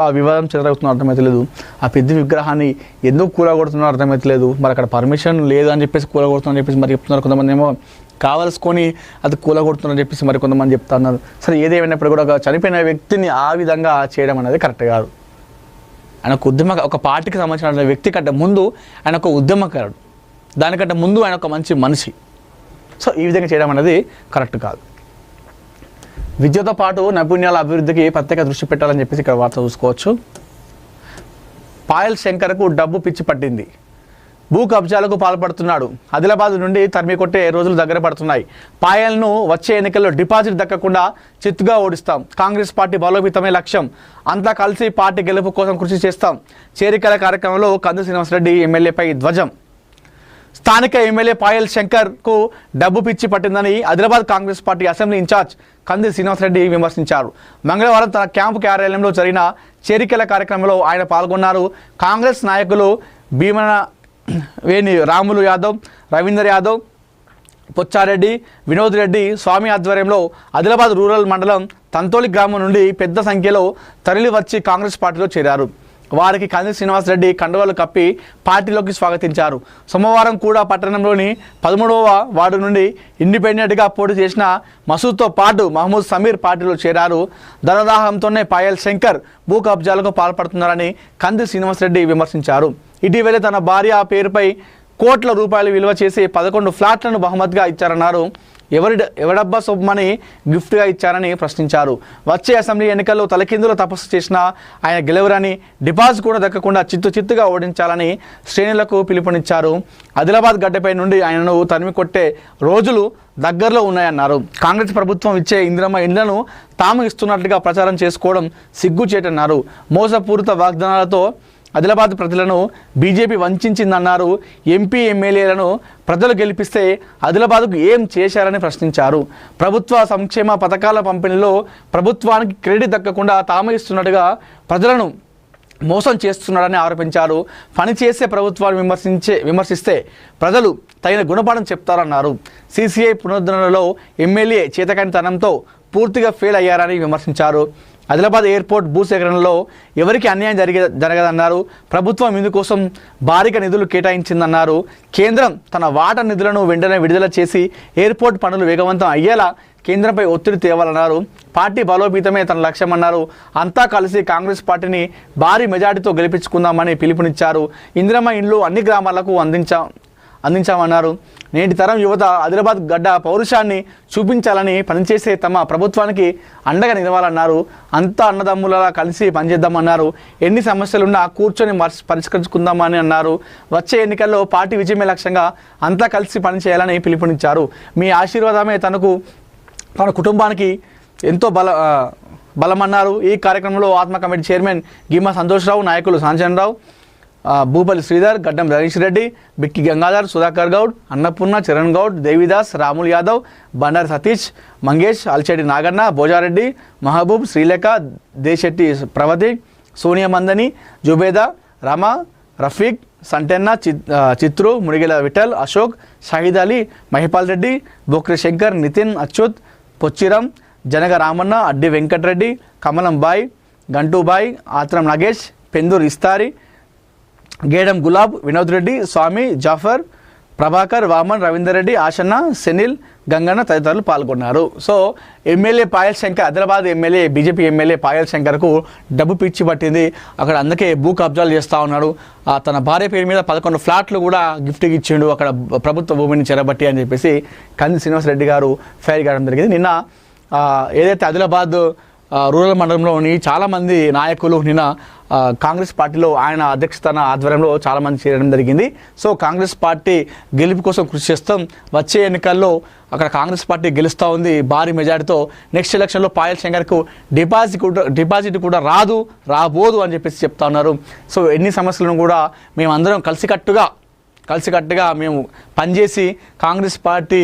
ఆ వివాదం చెలరేగుతున్న అర్థమైతలేదు. ఆ పెద్ద విగ్రహాన్ని ఎందుకు కూలగొడుతున్నారో అర్థమైతలేదు. మరి అక్కడ పర్మిషన్ లేదు అని చెప్పేసి కూలగొడుతున్నారని చెప్పేసి మరి చెప్తున్నారు. కొంతమంది ఏమో కావలసుకొని అది కూలగొడుతున్నారని చెప్పేసి మరి కొంతమంది చెప్తా ఉన్నారు. సరే, ఏదేమైనప్పుడు కూడా చనిపోయిన వ్యక్తిని ఆ విధంగా చేయడం అనేది కరెక్ట్ కాదు. ఆయన ఒక పార్టీకి సంబంధించిన వ్యక్తి కంటే ముందు ఆయన ఒక ఉద్యమకారుడు, దానికంటే ముందు ఆయన ఒక మంచి మనిషి. సో ఈ విధంగా చేయడం అనేది కరెక్ట్ కాదు. విద్యతో పాటు నైపుణ్యాల అభివృద్ధికి ప్రత్యేక దృష్టి పెట్టాలని చెప్పేసి ఇక్కడ వార్త చూసుకోవచ్చు. పాయల్ శంకర్కు డబ్బు పిచ్చి పట్టింది, భూ కబ్జాలకు పాల్పడుతున్నాడు. ఆదిలాబాద్ నుండి తరిమి కొట్టే రోజులు దగ్గర పడుతున్నాయి. పాయల్ను వచ్చే ఎన్నికల్లో డిపాజిట్ దక్కకుండా చిత్తుగా ఓడిస్తాం. కాంగ్రెస్ పార్టీ బలోపేతమే లక్ష్యం. అంతా కలిసి పార్టీ గెలుపు కోసం కృషి చేస్తాం. చేరికల కార్యక్రమంలో కందు శ్రీనివాసరెడ్డి ఎమ్మెల్యేపై ధ్వజం. స్థానిక ఎమ్మెల్యే పాయల్ శంకర్కు డబ్బు పిచ్చి పట్టిందని Adilabad Congress party assembly incharge Kandi Srinivasa Reddy విమర్శించారు. మంగళవారం తన క్యాంపు కార్యాలయంలో జరిగిన చేరికల కార్యక్రమంలో ఆయన పాల్గొన్నారు. కాంగ్రెస్ నాయకులు భీమనవేణి రాములు యాదవ్, రవీందర్ యాదవ్, పొచ్చారెడ్డి, వినోద్ రెడ్డి స్వామి ఆధ్వర్యంలో ఆదిలాబాద్ రూరల్ మండలం తంతోలి గ్రామం నుండి పెద్ద సంఖ్యలో తరలి వచ్చి కాంగ్రెస్ పార్టీలో చేరారు. వారికి కంది శ్రీనివాసరెడ్డి కండువాలు కప్పి పార్టీలోకి స్వాగతించారు. సోమవారం కూడా పట్టణంలోని 13వ వార్డు నుండి ఇండిపెండెంట్గా పోటీ చేసిన మసూద్తో పాటు మహమూద్ సమీర్ పార్టీలో చేరారు. ధనదాహంతోనే పాయల్ శంకర్ భూ కబ్జాలకు పాల్పడుతున్నారని కంది శ్రీనివాసరెడ్డి విమర్శించారు. ఇటీవలే తన భార్య పేరుపై కోట్ల రూపాయలు విలువ చేసి 11 ఫ్లాట్లను బహుమతిగా ఇచ్చారన్నారు. ఎవడబ్బా సొమ్మని గిఫ్ట్గా ఇచ్చారని ప్రశ్నించారు. వచ్చే అసెంబ్లీ ఎన్నికల్లో తలకిందులు తపస్సు చేసిన ఆయన గెలవరని, డిపాజిట్ కూడా దక్కకుండా చిత్తుగా ఓడించాలని శ్రేణులకు పిలుపునిచ్చారు. ఆదిలాబాద్ గడ్డపై నుండి ఆయనను తరిమి కొట్టే రోజులు దగ్గరలో ఉన్నాయన్నారు. కాంగ్రెస్ ప్రభుత్వం ఇచ్చే ఇందిరమ్మ ఇండ్లను తాము ఇస్తున్నట్లుగా ప్రచారం చేసుకోవడం సిగ్గుచేటన్నారు. మోసపూరిత వాగ్దానాలతో ఆదిలాబాద్ ప్రజలను బీజేపీ వంచిందన్నారు. ఎంపీ ఎమ్మెల్యేలను ప్రజలు గెలిపిస్తే ఆదిలాబాద్కు ఏం చేశారని ప్రశ్నించారు. ప్రభుత్వ సంక్షేమ పథకాల పంపిణీలో ప్రభుత్వానికి క్రెడిట్ దక్కకుండా తాము ఇస్తున్నట్టుగా ప్రజలను మోసం చేస్తున్నారని ఆరోపించారు. పనిచేసే ప్రభుత్వాన్ని విమర్శిస్తే ప్రజలు తగిన గుణపాఠం చెప్తారన్నారు. సిసిఐ పునరుద్ధరణలో ఎమ్మెల్యే చేతకానితనంతో పూర్తిగా ఫెయిల్ అయ్యారని విమర్శించారు. ఆదిలాబాద్ ఎయిర్పోర్ట్ భూసేకరణలో ఎవరికి అన్యాయం జరగదన్నారు. ప్రభుత్వం ఇందుకోసం భారీగా నిధులు కేటాయించిందన్నారు. కేంద్రం తన వాటా నిధులను వెంటనే విడుదల చేసి ఎయిర్పోర్ట్ పనులు వేగవంతం అయ్యేలా కేంద్రంపై ఒత్తిడి తేవాలన్నారు. పార్టీ బలోపేతమే తన లక్ష్యమన్నారు. అంతా కలిసి కాంగ్రెస్ పార్టీని భారీ మెజార్టీతో గెలిపించుకుందామని పిలుపునిచ్చారు. ఇందిరమ్మ ఇండ్లు అన్ని గ్రామాలకు అందించామన్నారు. నేటి తరం యువత ఆదిలాబాద్ గడ్డ పౌరుషాన్ని చూపించాలని పనిచేసే తమ ప్రభుత్వానికి అండగా నిలవాలన్నారు. అంతా అన్నదమ్ములలా కలిసి పనిచేద్దామన్నారు. ఎన్ని సమస్యలున్నా కూర్చొని పరిష్కరించుకుందామని అన్నారు. వచ్చే ఎన్నికల్లో పార్టీ విజయమే లక్ష్యంగా అంతా కలిసి పనిచేయాలని పిలుపునిచ్చారు. మీ ఆశీర్వాదమే తన కుటుంబానికి ఎంతో బలమన్నారు. ఈ కార్యక్రమంలో ఆత్మ కమిటీ చైర్మన్ గిమ్మా సంతోష్రావు, నాయకులు సాంజనరావు, భూపల్లి శ్రీధర్, గడ్డం రవీష్ రెడ్డి, బిక్కి గంగాధర్, సుధాకర్ గౌడ్, అన్నపూర్ణ, చరణ్ గౌడ్, దేవిదాస్, రాముల్ యాదవ్, బండారి సతీష్, మంగేష్, అల్చెడి నాగన్న, భోజారెడ్డి, మహబూబ్, శ్రీలేఖ, దేశెట్టి ప్రవతి, సోనియా మందని, జుబేదా, రమ, రఫీక్, సంటెన్న, చిత్రు, ముడిగెల విఠల్, అశోక్, షహీద్ అలీ, మహిపాల్ రెడ్డి, బోక్రే శంకర్, నితిన్, అచ్యుత్, పొచ్చిరం, జనగ రామన్న, అడ్డి వెంకటరెడ్డి, కమలం బాయ్, గంటూబాయ్, ఆత్రం నాగేష్, పెందూర్ ఇస్తారి, గేడం గులాబ్, వినోద్ రెడ్డి, స్వామి, జాఫర్, ప్రభాకర్, వామన్, రవీందర్ రెడ్డి, ఆశన్న, సెనిల్, గంగన్న తదితరులు పాల్గొన్నారు. So MLA Payal Shankar, Adilabad MLA BJP MLA Payal శంకర్కు డబ్బు పిచ్చి పట్టింది. అక్కడ అందుకే భూ కబ్జాలు చేస్తూ ఉన్నాడు. తన భార్య పేరు మీద 11 ఫ్లాట్లు కూడా గిఫ్ట్గా ఇచ్చిండు అక్కడ ప్రభుత్వ భూమిని చెరబట్టి అని చెప్పేసి కంది శ్రీనివాసరెడ్డి గారు ఫైర్ కావడం జరిగింది. నిన్న ఏదైతే ఆదిలాబాద్ రూరల్ మండలంలోని చాలామంది నాయకులు నిన్న కాంగ్రెస్ పార్టీలో ఆయన అధ్యక్షతన ఆధ్వర్యంలో చాలామంది చేరడం జరిగింది. సో కాంగ్రెస్ పార్టీ గెలుపు కోసం కృషి చేస్తాం. వచ్చే ఎన్నికల్లో అక్కడ కాంగ్రెస్ పార్టీ గెలుస్తూ ఉంది భారీ మెజార్టీతో. నెక్స్ట్ ఎలక్షన్లో పాయల్ శంకర్కు డిపాజిట్ కూడా రాబోదు అని చెప్పేసి చెప్తా ఉన్నారు. సో ఎన్ని సమస్యలను కూడా మేమందరం కలిసికట్టుగా మేము పనిచేసి కాంగ్రెస్ పార్టీ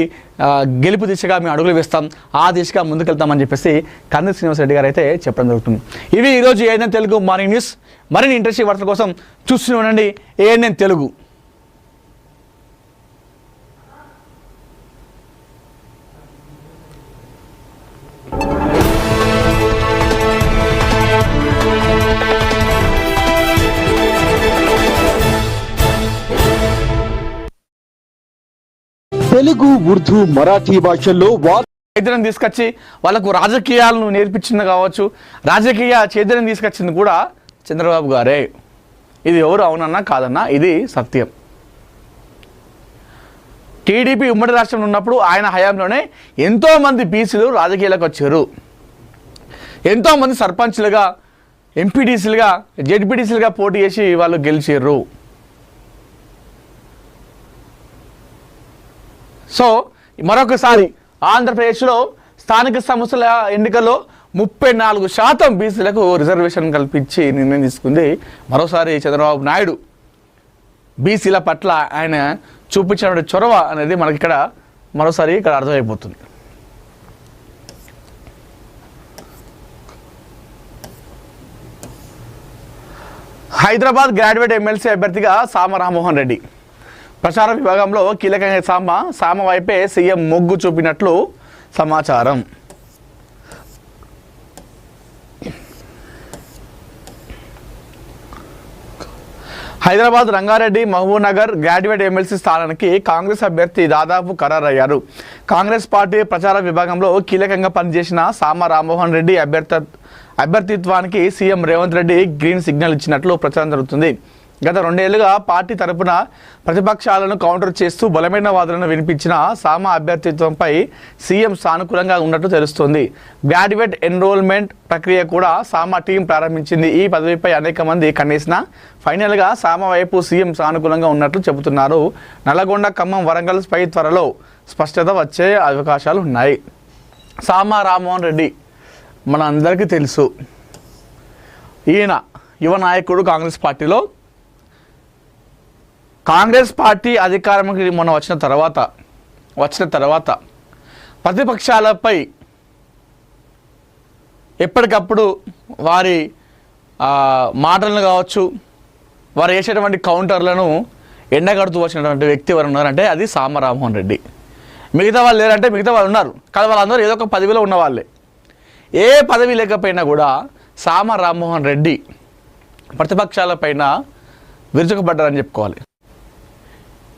గెలుపు దిశగా మేము అడుగులు వేస్తాం, ఆ దిశగా ముందుకెళ్తామని చెప్పేసి కంది శ్రీనివాసరెడ్డి గారు అయితే చెప్పడం జరుగుతుంది. ఇవి ఈరోజు ఏఎన్ఎన్ తెలుగు మార్నింగ్ న్యూస్. మరిన్ని ఇంట్రెస్టింగ్ వార్తల కోసం చూస్తూనే ఉండండి ఏఎన్ఎన్ తెలుగు. తెలుగు, ఉర్దూ, మరాఠీ భాషల్లో చైతన్యం తీసుకొచ్చి వాళ్ళకు రాజకీయాలను నేర్పించింది కావచ్చు, రాజకీయ చైతన్యం తీసుకొచ్చింది కూడా చంద్రబాబు గారే. ఇది ఎవరు అవునన్నా కాదన్నా ఇది సత్యం. టీడీపీ ఉమ్మడి రాష్ట్రంలో ఉన్నప్పుడు ఆయన హయాంలోనే ఎంతోమంది బీసీలు రాజకీయాలకు వచ్చారు. ఎంతోమంది సర్పంచ్లుగా, ఎంపీటీసీలుగా, జెడ్పీటీసీలుగా పోటీ చేసి వాళ్ళు గెలిచారు. సో మరొకసారి ఆంధ్రప్రదేశ్లో స్థానిక సంస్థల ఎన్నికల్లో 34% బీసీలకు రిజర్వేషన్ కల్పించి నిర్ణయం తీసుకుంది. మరోసారి చంద్రబాబు నాయుడు బీసీల పట్ల ఆయన చూపించిన చొరవ అనేది మనకి ఇక్కడ మరోసారి ఇక్కడ అర్థమైపోతుంది. హైదరాబాద్ గ్రాడ్యుయేట్ ఎమ్మెల్సీ అభ్యర్థిగా సామ రామ్మోహన్ రెడ్డి ప్రచార విభాగంలో కీలకంగా సామ వైపే సీఎం మొగ్గు చూపినట్లు సమాచారం. హైదరాబాద్ రంగారెడ్డి మహబూబ్నగర్ గ్రాడ్యుయేట్ ఎమ్మెల్సీ స్థానానికి కాంగ్రెస్ అభ్యర్థి దాదాపు ఖరారయ్యారు. కాంగ్రెస్ పార్టీ ప్రచార విభాగంలో కీలకంగా పనిచేసిన సామ రామ్మోహన్ రెడ్డి అభ్యర్థిత్వానికి CM Revanth Reddy green signal ఇచ్చినట్లు ప్రచారం జరుగుతుంది. గత 2 ఏళ్లుగా పార్టీ తరపున ప్రతిపక్షాలను కౌంటర్ చేస్తూ బలమైన వాదనను వినిపించిన సామ అభ్యర్థిత్వంపై సీఎం సానుకూలంగా ఉన్నట్టు తెలుస్తోంది. గ్రాడ్యుయేట్ ఎన్రోల్మెంట్ ప్రక్రియ కూడా సామ టీం ప్రారంభించింది. ఈ పదవిపై అనేక మంది కన్నేసిన ఫైనల్గా సామ వైపు సీఎం సానుకూలంగా ఉన్నట్లు చెబుతున్నారు. నల్లగొండ, ఖమ్మం, వరంగల్ పై త్వరలో స్పష్టత వచ్చే అవకాశాలు ఉన్నాయి. సామ రామ్మోహన్ రెడ్డి మన అందరికీ తెలుసు. ఈయన యువ నాయకుడు. కాంగ్రెస్ పార్టీ అధికారంలోకి మొన్న వచ్చిన తర్వాత ప్రతిపక్షాలపై ఎప్పటికప్పుడు వారి మాటలను కావచ్చు, వారు వేసేటువంటి కౌంటర్లను ఎండగడుతూ వచ్చినటువంటి వ్యక్తి ఎవరు ఉన్నారంటే అది సామ రామ్మోహన్ రెడ్డి. మిగతా వాళ్ళు లేరంటే మిగతా వాళ్ళు ఉన్నారు, కానీ వాళ్ళందరూ ఏదో ఒక పదవిలో ఉన్న వాళ్ళే. ఏ పదవి లేకపోయినా కూడా సామ రామ్మోహన్ రెడ్డి ప్రతిపక్షాలపైన విరుచుకుపడ్డారని చెప్పుకోవాలి.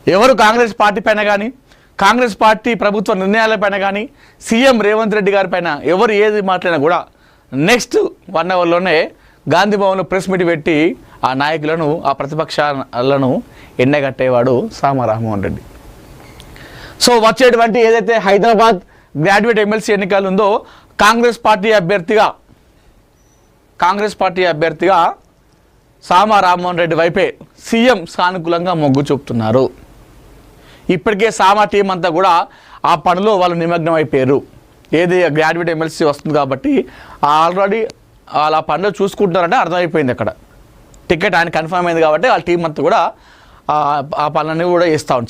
ఎవరు కాంగ్రెస్ పార్టీ పైన కానీ, కాంగ్రెస్ పార్టీ ప్రభుత్వ నిర్ణయాలపైన కానీ, సీఎం రేవంత్ రెడ్డి గారి పైన ఎవరు ఏది మాట్లాడినా కూడా నెక్స్ట్ 1 అవర్లోనే గాంధీ భవన్లో ప్రెస్ మీట్ పెట్టి ఆ నాయకులను, ఆ ప్రతిపక్షాలను ఎండగట్టేవాడు సామ రామ్మోహన్ రెడ్డి. సో వచ్చేటువంటి ఏదైతే హైదరాబాద్ గ్రాడ్యుయేట్ ఎమ్మెల్సీ ఎన్నికలు ఉందో కాంగ్రెస్ పార్టీ అభ్యర్థిగా సామ రామ్మోహన్ రెడ్డి వైపే సీఎం సానుకూలంగా మొగ్గు చూపుతున్నారు. ఇప్పటికే సామ టీం అంతా కూడా ఆ పనిలో వాళ్ళు నిమగ్నం అయిపోయారు. ఏది గ్రాడ్యుయేట్ ఎమ్మెల్సీ వస్తుంది కాబట్టి ఆల్రెడీ వాళ్ళ ఆ పనిలో చూసుకుంటున్నారంటే అర్థమైపోయింది. అక్కడ టికెట్ ఆయన కన్ఫర్మ్ అయింది కాబట్టి వాళ్ళ టీం అంతా కూడా ఆ పనులన్నీ కూడా చేస్తూ ఉంటారు.